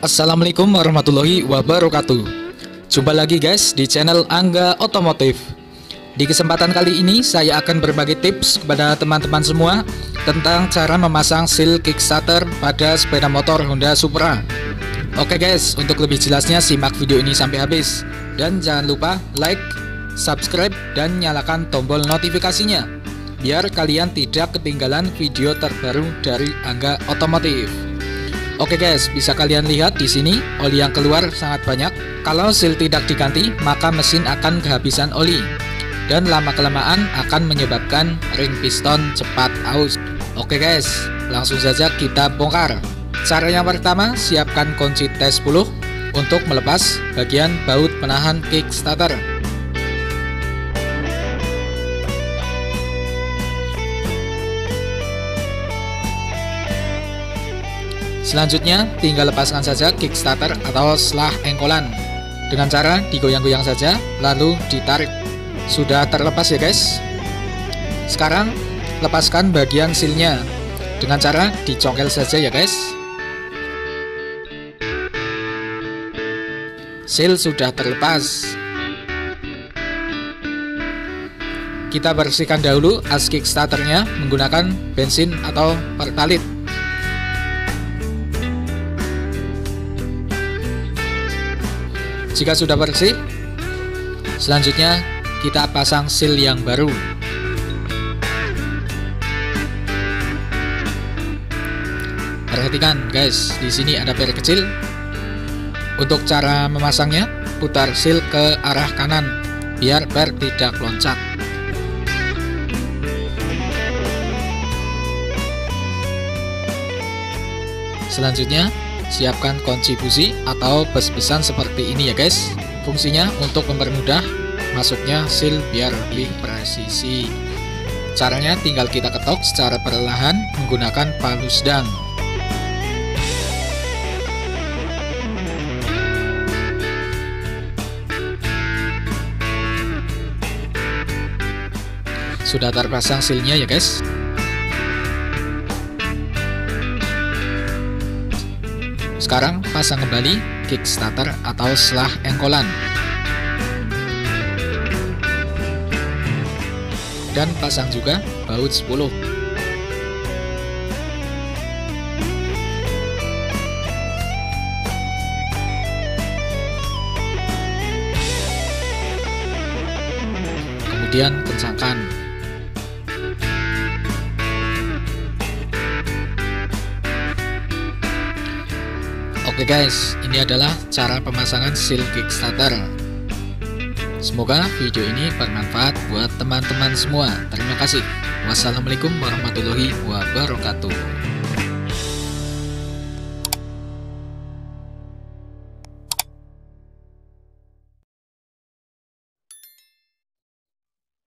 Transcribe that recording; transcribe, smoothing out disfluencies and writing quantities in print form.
Assalamualaikum warahmatullahi wabarakatuh. Jumpa lagi guys di channel Angga Otomotif. Di kesempatan kali ini saya akan berbagi tips kepada teman-teman semua tentang cara memasang seal kickstarter pada sepeda motor Honda Supra. Oke guys, untuk lebih jelasnya simak video ini sampai habis. Dan jangan lupa like, subscribe, dan nyalakan tombol notifikasinya biar kalian tidak ketinggalan video terbaru dari Angga Otomotif. Oke guys, bisa kalian lihat di sini oli yang keluar sangat banyak. Kalau seal tidak diganti, maka mesin akan kehabisan oli dan lama-kelamaan akan menyebabkan ring piston cepat aus. Oke guys, langsung saja kita bongkar. Cara yang pertama, siapkan kunci T10 untuk melepas bagian baut penahan kickstarter. Selanjutnya, tinggal lepaskan saja kickstarter atau selah engkolan dengan cara digoyang-goyang saja, lalu ditarik. Sudah terlepas ya guys. Sekarang, lepaskan bagian sealnya dengan cara dicongkel saja ya guys. Seal sudah terlepas. Kita bersihkan dahulu as kickstarternya menggunakan bensin atau pertalit. Jika sudah bersih, selanjutnya kita pasang seal yang baru. Perhatikan guys, di sini ada per kecil. Untuk cara memasangnya, putar seal ke arah kanan biar per tidak loncat. Selanjutnya, siapkan kunci busi atau bes-besan seperti ini ya guys. Fungsinya untuk mempermudah masuknya seal biar lebih presisi. Caranya tinggal kita ketok secara perlahan menggunakan palu sedang. Sudah terpasang sealnya ya guys. Sekarang pasang kembali kickstarter atau selah engkolan dan pasang juga baut 10. Kemudian kencangkan. Oke guys, ini adalah cara pemasangan seal kickstarter. Semoga video ini bermanfaat buat teman-teman semua. Terima kasih. Wassalamualaikum warahmatullahi wabarakatuh.